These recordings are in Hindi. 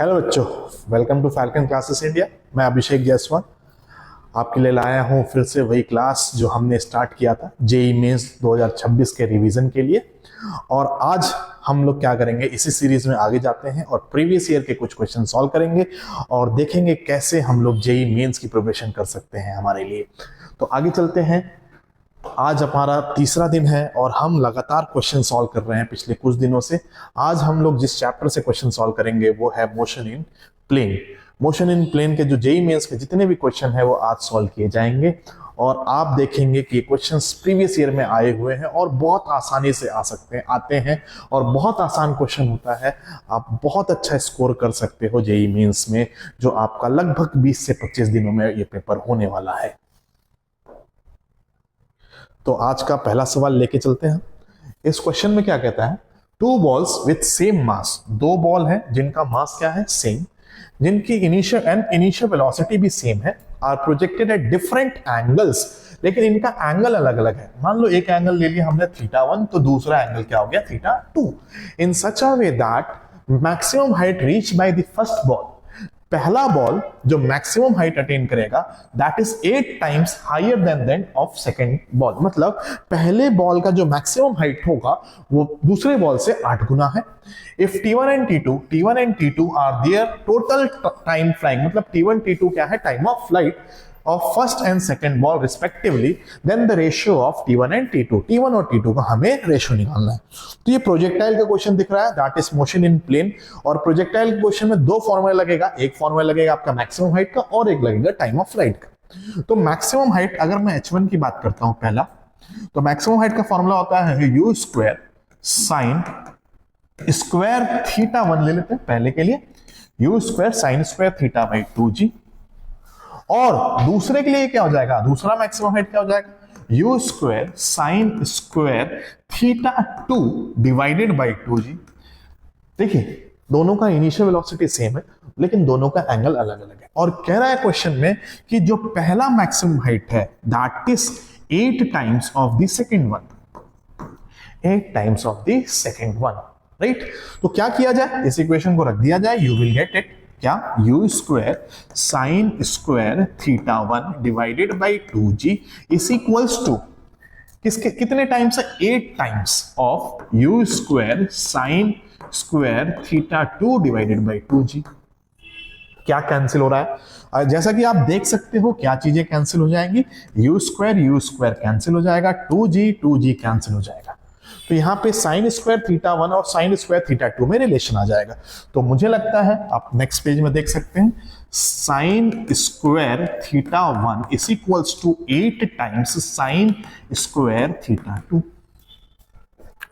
हेलो बच्चों, welcome to falcon classes India. मैं अभिषेक जायसवाल आपके लिए लाया हूं फिर से वही क्लास जो हमने स्टार्ट किया था जेईई मेंस 2026 के रिवीजन के लिए। और आज हम लोग क्या करेंगे, इसी सीरीज में आगे जाते हैं और प्रीवियस ईयर के कुछ क्वेश्चन सॉल्व करेंगे और देखेंगे कैसे हम लोग जेईई मेंस की प्रिपरेशन कर सकते हैं हमारे लिए। तो आगे चलते हैं। आज हमारा तीसरा दिन है और हम लगातार क्वेश्चन सॉल्व कर रहे हैं पिछले कुछ दिनों से। आज हम लोग जिस चैप्टर से क्वेश्चन सॉल्व करेंगे वो है motion in plane. Motion in plane के जो जेईई मेंस के जितने भी क्वेश्चन है वो आज सॉल्व किए जाएंगे और आप देखेंगे कि ये क्वेश्चंस प्रीवियस ईयर में आए हुए हैं और बहुत आसानी से आते हैं और बहुत आसान क्वेश्चन होता है। आप बहुत अच्छा स्कोर कर सकते हो जेईई मेंस में, जो आपका लगभग 20 से 25 दिनों में ये पेपर होने वाला है। तो आज का पहला सवाल लेके चलते हैं। इस क्वेश्चन में क्या कहता है, two balls with same mass, दो बॉल है जिनका मास क्या है, सेम, जिनकी इनिशियल वेलोसिटी भी सेम है, are projected at different angles, लेकिन इनका एंगल अलग अलग है। मान लो एक एंगल ले लिया हमने θ1, तो दूसरा एंगल क्या हो गया, θ2, in such a way that maximum height reach by the first ball, पहला बॉल जो मैक्सिमम हाइट अटेन करेगा that is 8 times higher than that of second ball. मतलब पहले बॉल का जो मैक्सिमम हाइट होगा वो दूसरे बॉल से 8 गुना है। If T1 and T2 are their total time flying, मतलब T1 T2 क्या है, time of flight of first and second ball respectively, then the ratio of T1 and T2, T1 और T2 का हमें रेशियो निकालना है। तो ये प्रोजेक्टाइल का क्वेश्चन दिख रहा है, that is motion in plane. और प्रोजेक्टाइल के क्वेश्चन में दो फॉर्मूला लगेगा, एक फॉर्मूला लगेगा आपका मैक्सिमम हाइट का और एक लगेगा टाइम ऑफ फ्लाइट का। तो मैक्सिमम हाइट अगर मैं h1 की बात करता हूं पहला, तो मैक्सिमम हाइट का फॉर्मूला होता है u स्क्वायर साइन स्क्वायर θ1 ले लेते हैं पहले के लिए, u square sine square θ by 2g। और दूसरे के लिए क्या हो जाएगा, दूसरा मैक्सिमम हाइट क्या हो जाएगा, u square sine square θ2 divided by 2g। देखिए दोनों का इनिशियल वेलोसिटी सेम है लेकिन दोनों का एंगल अलग अलग है। और कह रहा है क्वेश्चन में कि जो पहला मैक्सिमम हाइट है that is 8 times of the second one, 8 times of the second one, right. तो क्या किया जाए, इस इक्वेशन को रख दिया जाए, यू विल गेट इट क्या, u square sine square θ1 divided by 2g is equals to किसके कितने टाइम्स है, 8 times of u square sine square θ2 divided by 2g। क्या कैंसिल हो रहा है, जैसा कि आप देख सकते हो क्या चीजें कैंसिल हो जाएंगी, u स्क्वायर कैंसिल हो जाएगा, 2g कैंसिल हो जाएगा। तो यहां पे साइन स्क्वायर θ1 और साइन स्क्वायर θ2 में रिलेशन आ जाएगा। तो मुझे लगता है आप नेक्स्ट पेज में देख सकते हैं, sine square θ1 is equals to 8 times sine square θ2,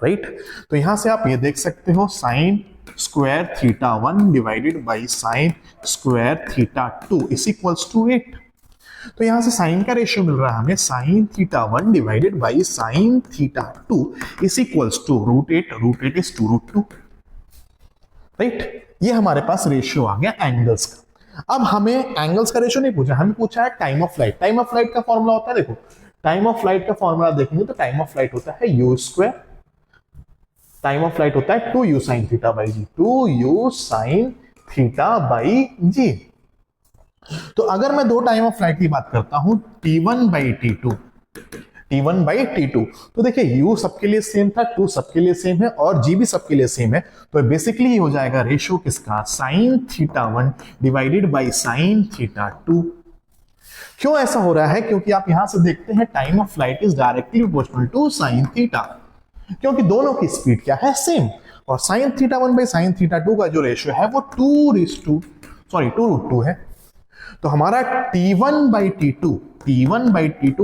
right. तो यहां से आप ये देख सकते हो sine square θ1 divided by sine square θ2 is equals to 8। तो यहां से साइन का रेशियो मिल रहा है हमें, sine θ1 divided by sine θ2 is equals to √8, √8 is 2√2, right. ये हमारे पास रेशियो आ गया एंगल्स का। अब हमें एंगल्स का रेशियो नहीं पूछा, हमें पूछा है time of flight. Time of flight का फॉर्मूला होता है, देखो टाइम ऑफ फ्लाइट का फॉर्मूला देखेंगे तो टाइम ऑफ फ्लाइट होता है u square, time of flight होता है 2u sin θ by g, 2u sin θ by g। तो अगर मैं दो टाइम ऑफ फ्लाइट की बात करता हूं T1 बाई T2, तो देखिए u सबके लिए सेम था, 2 सबके लिए सेम है और g भी सबके लिए सेम है। तो बेसिकली हो जाएगा रेशियो किसका, साइन θ1 डिवाइडेड बाई साइन θ2। क्यों ऐसा हो रहा है, क्योंकि आप यहां से देखते हैं time of flight is directly proportional to sine θ, क्योंकि दोनों की स्पीड क्या है, सेम। और साइन θ1 बाई साइन θ2 का जो रेशियो है वो 2√2 है। तो हमारा T1 बाई T2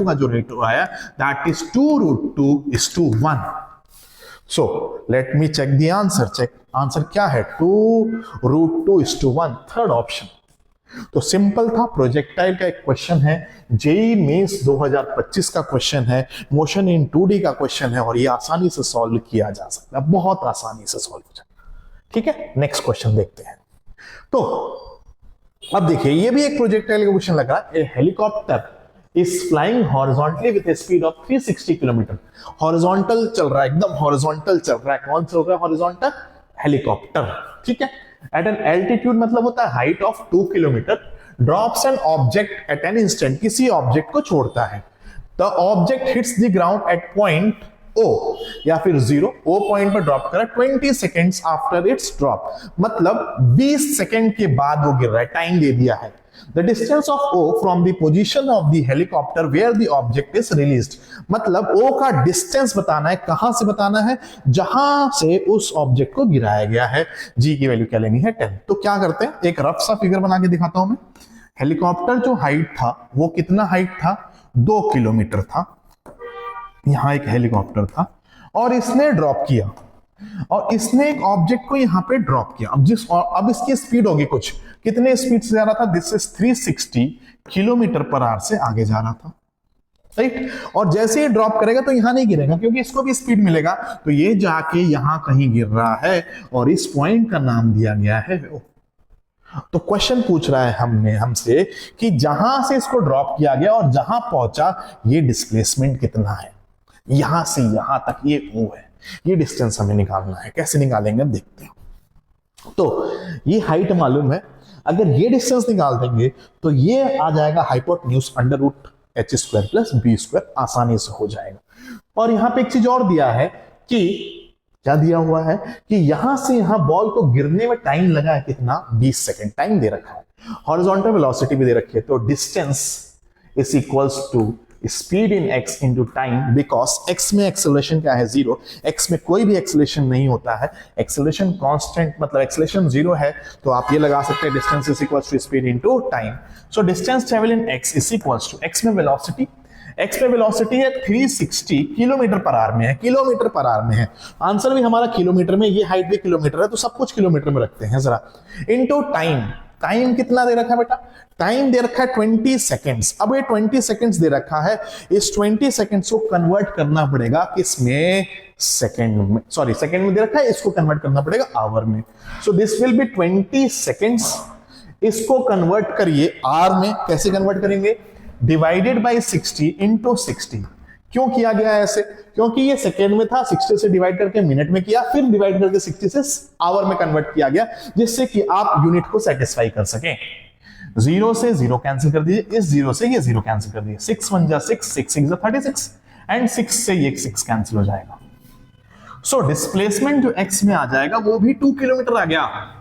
का जो रेशियो आया that is 2√2:1। So let me check the answer. Check answer क्या है, 2√2:1, थर्ड ऑप्शन। तो सिंपल था, प्रोजेक्टाइल का एक क्वेश्चन है, जेईई मेंस 2025 का क्वेश्चन है, मोशन इन 2D का क्वेश्चन है और ये आसानी से सॉल्व किया जा सकता है, बहुत आसानी से सॉल्व हो जाएगा। ठीक है, नेक्स्ट क्वेश्चन देखते हैं। तो अब देखिए ये भी एक प्रोजेक्टाइल का क्वेश्चन लगा, a helicopter is flying horizontally with a speed of 360 kilometre. Horizontal चल रहा है, एकदम हॉरिजॉन्टल चल रहा है। कौन चल रहा है हॉरिजॉन्टल, हेलीकॉप्टर, ठीक है। एट एन एल्टीट्यूड मतलब होता है height of 2 kilometre, drops an object at an instant, किसी ऑब्जेक्ट को छोड़ता है। The object hits the ground at point O या फिर 0, ओ पॉइंट पर ड्रॉप करा 20 सेकेंड्स आफ्टर इट्स ड्रॉप, मतलब 20 सेकेंड के बाद वो गिर रहा है, टाइम दे दिया है। The distance of O from the position of the helicopter where the object is released, मतलब O का डिस्टेंस बताना है, कहां से बताना है, जहां से उस ऑब्जेक्ट को गिराया गया है। G की वैल्यू क्या लेनी है 10। तो क्या करते हैं, एक रफ सा फिगर बना के दिखाता हूं मैं। हेलीकॉप्टर जो हाइट था वो कितना हाइट था, 2 किलोमीटर था। यहां एक हेलीकॉप्टर था और इसने ड्रॉप किया और इसने एक ऑब्जेक्ट को यहां पे ड्रॉप किया। अब इसकी स्पीड होगी कुछ, कितने स्पीड से जा रहा था, this is 360 kilometre per our से आगे जा रहा था, राइट। और जैसे ही ड्रॉप करेगा तो यहां नहीं गिरेगा क्योंकि इसको भी स्पीड मिलेगा, तो ये जाके यहां कहीं गिर रहा है और इस पॉइंट का नाम दिया गया है O। तो क्वेश्चन पूछ रहा है हमसे कि जहां से इसको ड्रॉप किया गया और जहां पहुंचा ये डिस्प्लेसमेंट कितना है, यहां से यहां तक ये O है, ये डिस्टेंस हमें निकालना है। कैसे निकालेंगे अब देखते हैं। तो ये हाइट मालूम है, अगर ये डिस्टेंस निकाल देंगे तो ये आ जाएगा hypotenuse under root H square plus B square, आसानी से हो जाएगा। और यहां पे एक चीज और दिया है कि क्या दिया हुआ है कि यहां से यहां बॉल को गिरने में टाइम लगा है कितना, 20 सेकेंड टाइम दे रखा है। हॉरिजॉन्टल वेलोसिटी भी दे रखी है, तो distance is equals to speed in x into time, because x में एक्सेलरेशन क्या है 0, x में कोई भी एक्सेलरेशन नहीं होता है, एक्सेलरेशन कांस्टेंट मतलब एक्सेलरेशन 0 है, तो आप ये लगा सकते हैं distance is equals to speed into time. So distance travel in x is equals to, x में वेलोसिटी, x में वेलोसिटी है 360 किलोमीटर पर आवर में है, किलोमीटर पर आवर में है। आंसर भी हमारा किलोमीटर में, ये हाइट भी किलोमीटर है, तो सब कुछ किलोमीटर में रखते हैं जरा। इनटू टाइम, टाइम कितना दे रखा है बेटा, टाइम दे रखा है 20 सेकेंड्स। अब ये 20 सेकेंड्स दे रखा है, इस 20 सेकेंड्स को कन्वर्ट करना पड़ेगा किसमें, सेकेंड में, सॉरी सेकेंड में दे रखा है, इसको कन्वर्ट करना पड़ेगा आवर में। सो दिस विल बी 20 सेकेंड्स, इसको कन्वर्ट करिए आवर में, कैसे कन्वर्ट करेंगे, डिवाइडेड बाई 60 इंटू 60। क्यों किया गया ऐसे, क्योंकि ये सेकेंड में था, 60 से डिवाइड करके मिनट में किया, फिर डिवाइड करके 60 से आवर में कन्वर्ट किया गया, जिससे कि आप यूनिट को सेटिस्फाई कर सकें। 0 से 0 कैंसिल कर दीजिए, इस 0 से ये 0 कैंसिल कर दीजिए, 6 1 जा 6, 6 6 जा 36 एंड 6 से ये 6 कैंसिल हो जाएगा। सो डिस्प्लेसमेंट जो x में आ जाएगा वो भी 2 किलोमीटर आ गया,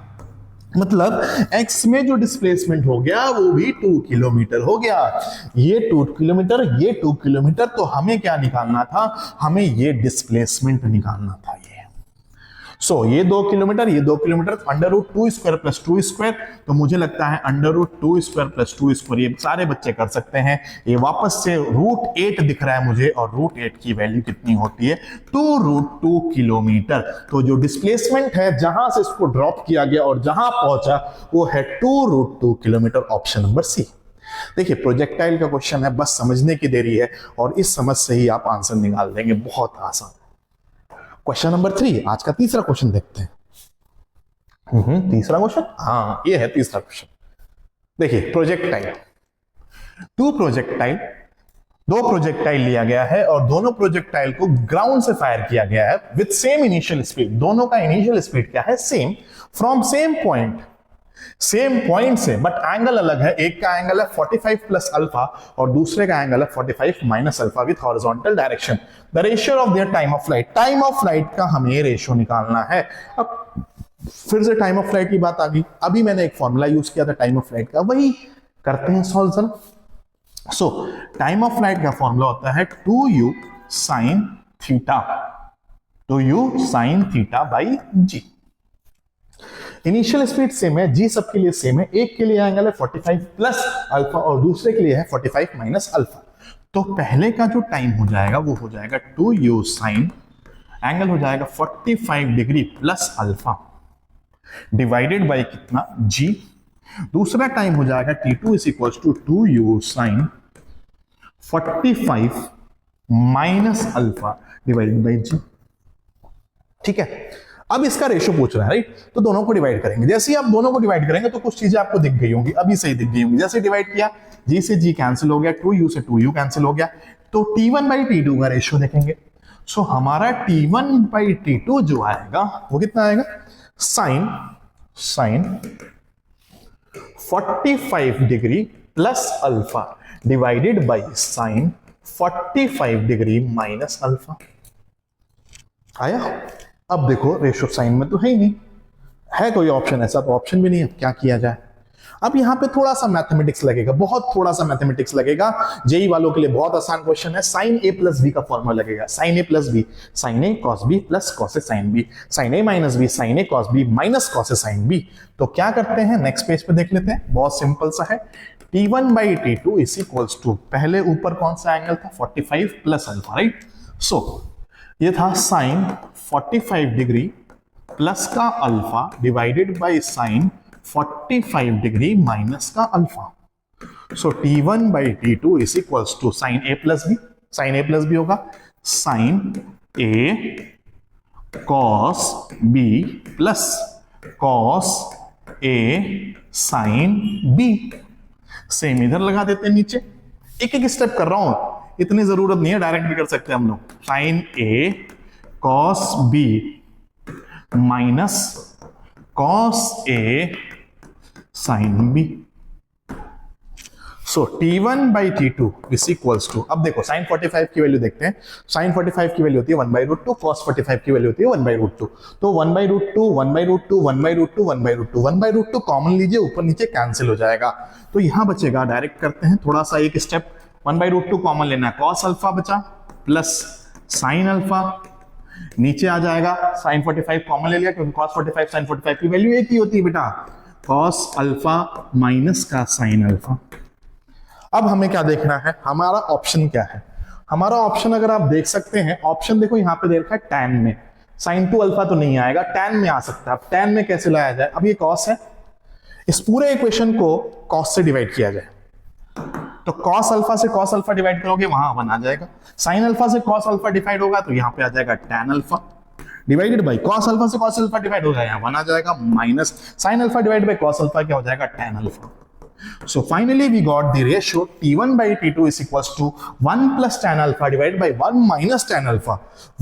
मतलब x में जो डिस्प्लेसमेंट हो गया वो भी 2 किलोमीटर हो गया। ये 2 किलोमीटर, ये 2 किलोमीटर, तो हमें क्या निकालना था, हमें ये डिस्प्लेसमेंट निकालना था। ये 2 किलोमीटर, ये 2 kilometre, under root 2 square plus 2 square, तो मुझे लगता है under root 2 square plus 2 square ये सारे बच्चे कर सकते हैं। ये वापस से रूट 8 दिख रहा है मुझे, और रूट 8 की वैल्यू कितनी होती है, 2 रूट 2 किलोमीटर। तो जो डिस्प्लेसमेंट है जहां से इसको ड्रॉप किया गया और जहां पहुंचा वो है 2 root 2 kilometre, option number C. देखिए प्रोजेक्टाइल का क्वेश्चन है, बस समझने की देरी है और इस समझ से ही आप आंसर निकाल देंगे, बहुत आसान। क्वेश्चन नंबर 3, आज का तीसरा क्वेश्चन देखते हैं। तीसरा क्वेश्चन, हाँ ये है तीसरा क्वेश्चन। देखिए प्रोजेक्टाइल, दो प्रोजेक्टाइल लिया गया है और दोनों प्रोजेक्टाइल को ग्राउंड से फायर किया गया है विद सेम इनिशियल स्पीड। दोनों का इनिशियल स्पीड क्या है, सेम, फ्रॉम सेम पॉइंट से, बट एंगल अलग है। एक का एंगल है 45 प्लस अल्फा और दूसरे का एंगल है 45 minus alpha with horizontal direction. The ratio of their time of flight का हमें रेशियो निकालना है। अब फिर से टाइम ऑफ फ्लाइट की बात आ गई, अभी मैंने एक फॉर्मूला यूज किया था टाइम ऑफ फ्लाइट का, वही करते हैं solve. So time of flight का फॉर्मूला होता है 2u sin theta by G. Initial speed same है, जी सबके लिए सेम है, एक के लिए एंगल है 45 प्लस अल्फा और दूसरे के लिए है 45 माइनस अल्फा। तो पहले का जो टाइम हो जाएगा वो हो जाएगा 2u sin, एंगल हो जाएगा 45 degree plus alpha divided by कितना, जी। दूसरा टाइम हो जाएगा t2 is equals to 2u sin 45 minus alpha divided by G. ठीक है, अब इसका रेशियो पूछ रहा है, राइट। तो दोनों को डिवाइड करेंगे, जैसे ही आप दोनों को डिवाइड करेंगे तो कुछ चीजें आपको दिख गई होंगी, अभी सही दिख गई होंगी। जैसे डिवाइड किया, जी से जी कैंसिल हो गया, 2u से 2u कैंसिल हो गया, तो t1 बाई t2 का रेशियो देखेंगे। सो हमारा t1 बाई t2 जो आएगा वो कितना आएगा, sine sine 45 degree plus alpha divided by sine 45 degree minus alpha. आया? अब देखो रेशियो साइन में तो है ही नहीं, है कोई ऑप्शन ऐसा? तो ऑप्शन भी नहीं है, क्या किया जाए? अब यहां पे थोड़ा सा मैथमेटिक्स लगेगा, बहुत थोड़ा सा मैथमेटिक्स लगेगा। जेई वालों के लिए बहुत आसान क्वेश्चन है। साइन ए प्लस बी का फॉर्मूला लगेगा। Sign A plus B sine A cos B plus cos A sine B, sine A minus B sine A cos B minus cos A sine B. तो क्या करते हैं, नेक्स्ट पेज पे देख लेते हैं, बहुत सिंपल सा है। T1 by T2 is equals to, पहले ऊपर कौन सा एंगल था, 45 प्लस अल्फा, राइट? सो ये था साइन 45 डिग्री प्लस का alpha divided by sine 45 degree minus का alpha. So T1 by T2 is equals to sine A plus B, sine A plus B होगा sine A cos B plus cos A sine B. Same इधर लगा देते हैं नीचे, एक एक स्टेप कर रहा हूं, इतनी जरूरत नहीं है, डायरेक्ट भी कर सकते हैं हम लोग। Sine A cos B minus cos A sine B. So T1 by T2 is equals to, अब देखो साइन 45 की वैल्यू देखते हैं। साइन 45 की वैल्यू होती है 1 बाई रूट टू, कॉस 45 की वैल्यू होती है 1 बाई रूट टू। तो 1 by root two 1 by root two 1 by root two 1 by root two 1 by root two common लीजिए, ऊपर नीचे कैंसिल हो जाएगा। तो यहां बचेगा, डायरेक्ट करते हैं थोड़ा सा एक step. 1 by root two common लेना है, कॉस अल्फा बचा प्लस साइन अल्फा, नीचे आ जाएगा साइन 45 कॉमन ले लिया क्योंकि कॉस 45 साइन 45 की वैल्यू एक ही होती है बेटा, कॉस अल्फा माइनस का साइन अल्फा। अब हमें क्या देखना है, हमारा ऑप्शन क्या है? हमारा ऑप्शन अगर आप देख सकते हैं, ऑप्शन देखो यहां पे दे रखा है टैन में, साइन 2 अल्फा तो नहीं आएगा, टैन में आ सकता है। अब टैन में कैसे लाया जाए? अब ये कॉस है, इस पूरे इक्वेशन को कॉस से डिवाइड किया जाए, तो कॉस अल्फा से कॉस अल्फा डिवाइड करोगे वहां 1 आ जाएगा। साइन अल्फा से कॉस अल्फा डिवाइड होगा तो यहां पे आ जाएगा tan alpha divided by cos alpha से कॉस अल्फा डिवाइड होगा, यहां 1 आ जाएगा minus sine alpha divide by cos alpha क्या हो जाएगा, tan alpha. So finally we got the ratio T1 by T2 is equals to 1 plus tan alpha divided by 1 minus tan alpha,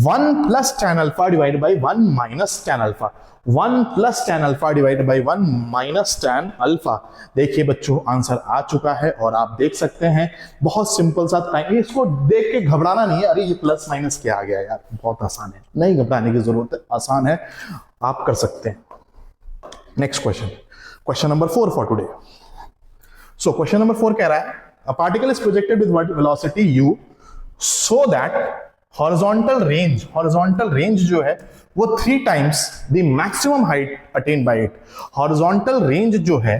1 plus tan alpha divided by 1 minus tan alpha, 1 plus tan alpha divided by 1 minus tan alpha। देखिए बच्चों आंसर आ चुका है और आप देख सकते हैं, बहुत सिंपल सा टाइम, इसको देख के घबराना नहीं है, अरे ये प्लस माइनस क्या आ गया यार, बहुत आसान है, नहीं घबराने की जरूरत है, आसान है, आप कर सकते हैं। Next question, question number 4 for today. So question number 4 कह रहा है, a particle is projected with velocity u so that horizontal range जो है वो 3 times the maximum height attained by it। horizontal range जो है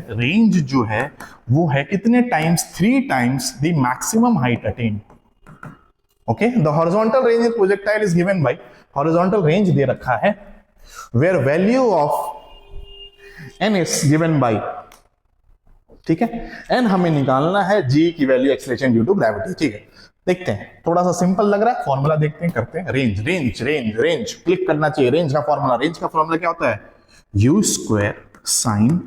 वो है कितने times, 3 times the maximum height attained। okay, the horizontal range of projectile is given by, horizontal range दे रखा है where value of n is given by, ठीक है, एन हमें निकालना है, जी की value acceleration due to gravity. ठीक है, देखते हैं, थोड़ा सा सिंपल लग रहा है, फॉर्मूला देखते हैं, करते हैं। रेंज क्लिक करना चाहिए, रेंज का फॉर्मूला क्या होता है, U square sine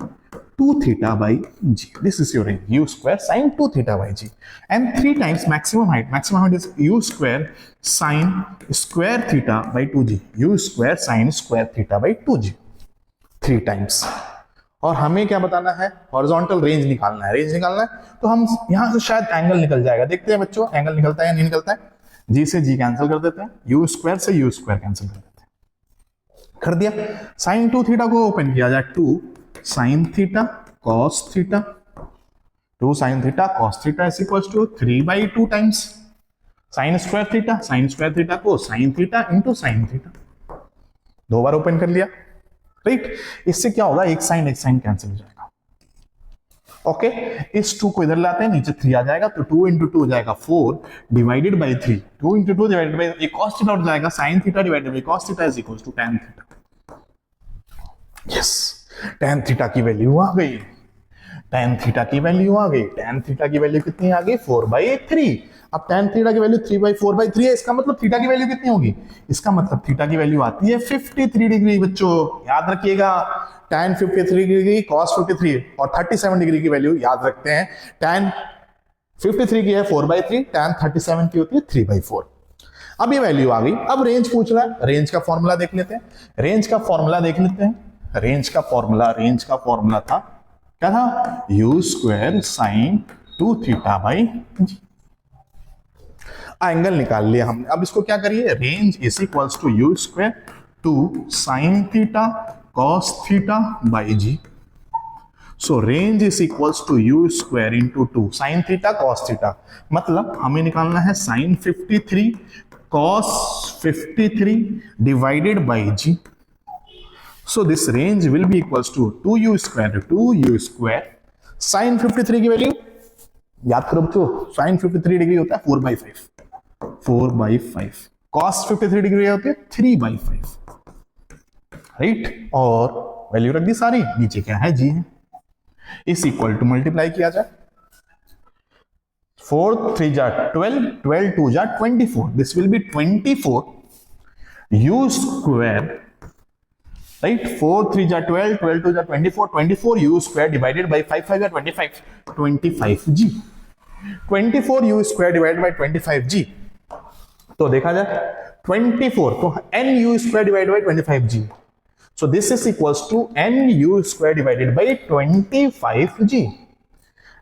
2 theta by G, this is your range, U square sine 2 theta by G, and 3 times maximum height is U square sine square theta by 2g, U square sine square theta by 2g, 3 times. और हमें क्या बताना है, हॉरिजॉन्टल रेंज निकालना है, तो हम यहां से शायद एंगल निकल जाएगा, देखते हैं बच्चों एंगल निकलता है या नहीं निकलता है। जी से जी कैंसिल कर देते हैं, यू स्क्वायर से यू स्क्वायर कैंसिल कर देते हैं, कर दिया। साइन 2 थीटा को ओपन किया जाए, 2 sine theta cos theta, 2 sine theta cos theta is equal to 3/2 times sine square theta को sine theta into sine theta, 2 बार ओपन कर लिया, राइट। इससे क्या होगा, एक साइन कैंसिल हो जाएगा। ओके, इस 2 को इधर लाते हैं, नीचे 3 आ जाएगा, तो 2 इंटू 2 हो जाएगा 4 divided by 3, 2 into 2 divided by एक कॉस थीटा हो जाएगा, sine theta divided by cos theta is equal to tan theta. Yes, tan theta की वैल्यू आ गई, टैन थीटा की वैल्यू कितनी आ गई, 4/3। अब टैन थीटा की वैल्यू 3/4/3 है, इसका मतलब थीटा की वैल्यू कितनी होगी, इसका मतलब थीटा की वैल्यू आती है 53 डिग्री। बच्चों याद रखिएगा, टैन 53 डिग्री, कॉस 53 और 37 डिग्री की वैल्यू याद रखते हैं। टैन 53 की है 4/3, टैन 37 की होती है 3/4। अब ये वैल्यू आ गई, अब रेंज पूछ रहा है, रेंज का फॉर्मूला देख लेते हैं। रेंज का फॉर्मूला था क्या था, u square sine 2 theta by g. Angle निकाल लिया हमने, अब इसको क्या करिए, range is equals to u square 2 sine theta cos theta by g. So range is equals to u square into 2 sine theta cos theta, मतलब हमें निकालना है sine 53 cos 53 divided by g. So this range will be equals to 2u square sine 53 की वैल्यू याद करो बच्चों, साइन 53 डिग्री होता है 4/5 कॉस 53 डिग्री होती है 3/5, राइट। और वैल्यू रख दी सारी, नीचे क्या है जी है, इस इक्वल टू मल्टीप्लाई किया जाए, 4 3 जा 12, 12 2 जा 24, this will B 24 u square, right. 4 3 जा 12, 12 2 जा 24, 24 u स्क्वायर डिवाइडेड बाई 5 5 जा 25, 25 G, 24 u square divided by 25 G. तो देखा जाए 24 तो n u square divided by 25 G, so this is equals to n u square divided by 25 G.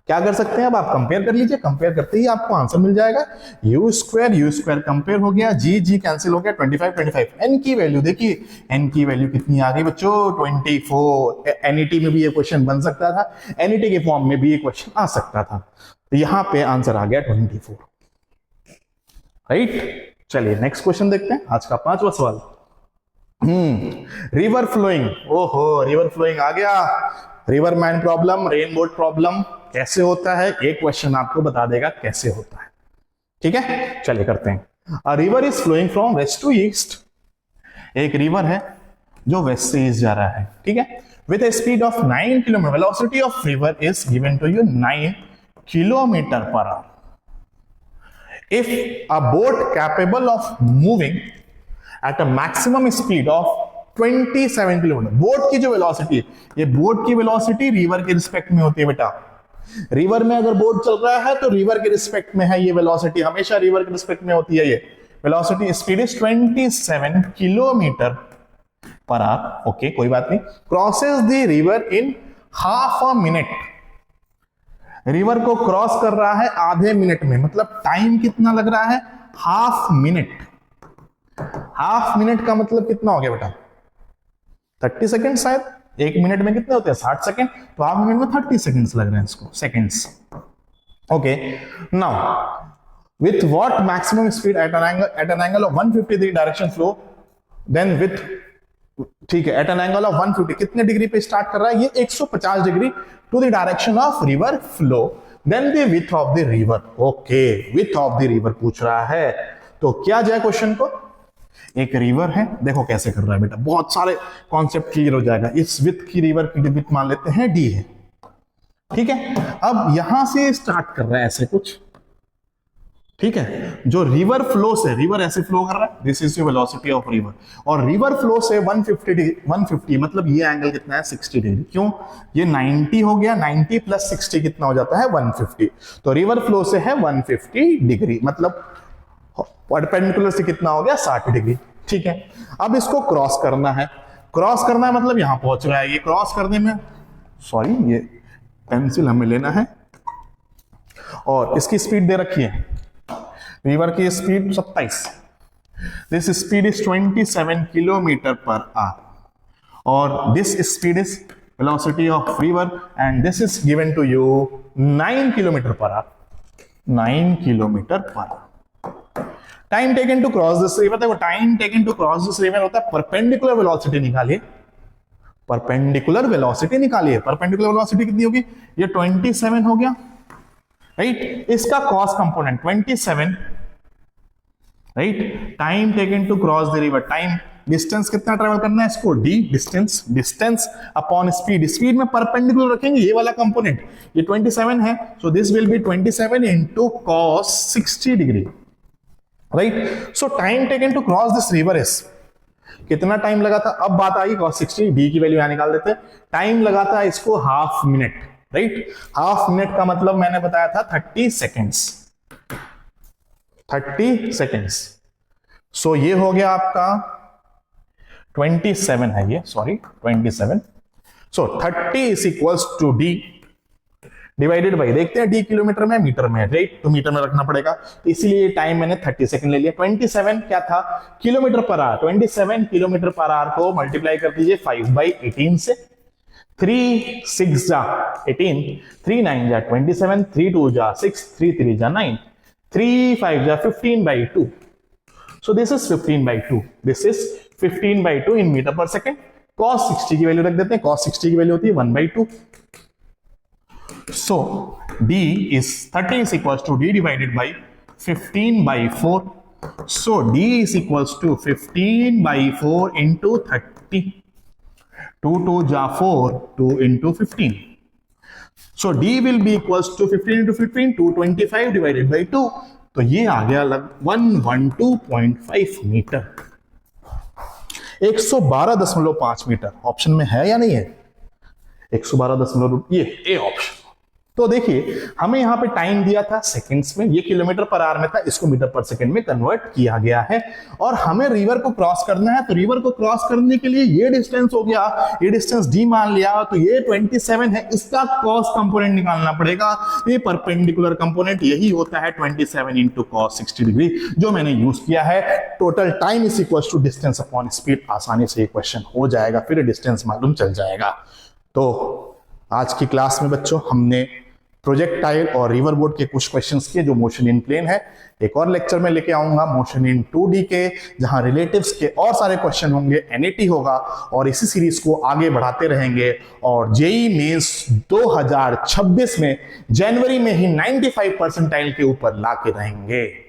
क्या कर सकते हैं, अब आप कंपेयर कर लीजिए, कंपेयर करते ही आपको आंसर मिल जाएगा, u स्क्वायर कंपेयर हो गया, जी कैंसिल हो गया, 25 n की वैल्यू देखिए, n की वैल्यू कितनी आ गई बच्चों 24। एनईटी में भी ये क्वेश्चन बन सकता था, एनईटी के फॉर्म में भी ये क्वेश्चन आ सकता था, तो यहां पे आंसर आ गया 24, राइट। चलिए नेक्स्ट क्वेश्चन देखते हैं, आज का 5वां सवाल। रिवर फ्लोइंग, ओहो रिवर फ्लोइंग आ गया, river man problem, rain boat problem कैसे होता है, एक क्वेश्चन आपको बता देगा कैसे होता है, ठीक है। चलिए करते हैं। A river is flowing from west to east, एक रिवर है जो वेस्ट से ईस्ट जा रहा है, ठीक है, with a speed of 9 kilometre, velocity of river is given to you 9 kilometre per hour. If a boat capable of moving at a maximum speed of 27 kilometre, boat की जो वेलोसिटी है, ये बोट की वेलोसिटी रिवर के रिस्पेक्ट में होती है बेटा, रिवर में अगर बोट चल रहा है तो रिवर के रिस्पेक्ट में है ये वेलोसिटी, हमेशा रिवर के रिस्पेक्ट में होती है ये velocity. Speed is 27 kilometre per our, okay कोई बात नहीं। Crosses the river in half a minute, river को क्रॉस कर रहा है आधे मिनट में, मतलब टाइम कितना लग रहा है, हाफ मिनट। हाफ मिनट का मतलब कितना हो गया बेटा 30 सेकेंड, शायद एक मिनट में कितने होते हैं 60 सेकेंड, तो हाफ मिनट में 30 सेकेंड्स लग रहे हैं इसको, seconds, okay. Now with what maximum speed at an angle of 150 direction flow, then with, ठीक है, एट एन एंगल ऑफ 150 कितने डिग्री पे स्टार्ट कर रहा है ये 150 degree to the direction of river flow, then the width of the river, okay width of the river पूछ रहा है, तो क्या जाए क्वेश्चन को, एक रिवर है, देखो कैसे कर रहा है बेटा, बहुत सारे कॉन्सेप्ट क्लियर हो जाएगा। इस विड्थ की रिवर की विड्थ मान लेते हैं डी है, ठीक है। अब यहां से स्टार्ट कर रहा है ऐसे कुछ, ठीक है, जो रिवर फ्लो से, रिवर ऐसे फ्लो कर रहा है, this is the velocity of river, और रिवर फ्लो से 150 मतलब ये एंगल कितना है 60 डिग्री, क्यों, ये 90 हो गया, 90 प्लस 60 कितना हो जाता है 150, तो रिवर फ्लो से है 150 डिग्री, मतलब परपेंडिकुलर से कितना हो गया 60 डिग्री, ठीक है। अब इसको क्रॉस करना है, क्रॉस करना है मतलब यहां पहुंच रहा है, ये क्रॉस करने में, सॉरी ये पेंसिल हमें लेना है, और इसकी स्पीड दे रखी है, रिवर की speed 27, this speed is 27 kilometre per hour, और this speed is velocity of river, and this is given to you 9 kilometre per hour, 9 kilometre per hour. Time taken to cross this river, देखो time taken to cross this river होता है परपेंडिकुलर वेलोसिटी निकालिए, परपेंडिकुलर वेलोसिटी निकालिए, परपेंडिकुलर वेलोसिटी कितनी होगी, ये 27 हो गया, राइट, इसका cos component 27, right, time taken to cross the river, time distance कितना ट्रेवल करना है इसको, D distance, distance upon speed, speed में परपेंडिकुलर रखेंगे ये वाला कंपोनेंट, ये 27 है, so this will be 27 into cos 60 degree, right. So time taken to cross this river is, कितना टाइम लगा था, अब बात आई cos 60, डी की वैल्यू यहां निकाल देते हैं, टाइम लगा था इसको half minute, right, half minute का मतलब मैंने बताया था 30 सेकेंड्स, 30 सेकेंड्स, सो ये हो गया आपका 27 है ये, sorry 27। So 30 is equals to D divided by, देखते हैं डी किलोमीटर में मीटर में, राइट, तो मीटर में रखना पड़ेगा, तो इसीलिए टाइम मैंने 30 सेकंड ले लिया। 27 क्या था, kilometre per our, 27 kilometre per our को मल्टीप्लाई कर दीजिए 5/18 से। 3 6 जा 18, 3 9 जा 27, 3 2 जा 6, 3 3 जा 9, 3 5 जा 15/2। So this is 15/2, this is 15/2 in metre पर सेकेंड। cos 60 की वैल्यू रख देते हैं, cos 60 की वैल्यू होती है 1/2। So d is 30 is equals to d divided by 15/4. So d is equals to 15/4 into 30. 2 2 ja 4, 2 into 15. So d will be equals to 15 into 15, 225 divided by 2. तो ये आ गया 112.5 मीटर, 112.5 मीटर। ऑप्शन में है या नहीं है 112, ये ए ऑप्शन। तो देखिए हमें यहां पे टाइम दिया था सेकंड्स में, ये किलोमीटर पर आवर में था, इसको मीटर पर सेकंड में कन्वर्ट किया गया है। और हमें रिवर को क्रॉस करना है, तो रिवर को क्रॉस करने के लिए ये डिस्टेंस हो गया, ये डिस्टेंस डी मान लिया, तो ये 27 है, इसका कॉस कंपोनेंट निकालना पड़ेगा। ये परपेंडिकुलर कंपोनेंट यही होता है 27 इंटू कॉस 60 डिग्री, जो मैंने यूज किया है। Total time is equal to distance upon speed, आसानी से ये क्वेश्चन हो जाएगा, फिर डिस्टेंस मालूम चल जाएगा। तो आज की क्लास में बच्चों हमने प्रोजेक्टाइल और रिवर बोर्ड के कुछ क्वेश्चंस किए जो मोशन इन प्लेन है। एक और लेक्चर में लेके आऊंगा मोशन इन 2D के, जहां रिलेटिव्स के और सारे क्वेश्चन होंगे, NAT होगा, और इसी सीरीज को आगे बढ़ाते रहेंगे। और जेई मेंस 2026 में जनवरी में ही 95 परसेंटाइल के ऊपर लाके रहेंगे।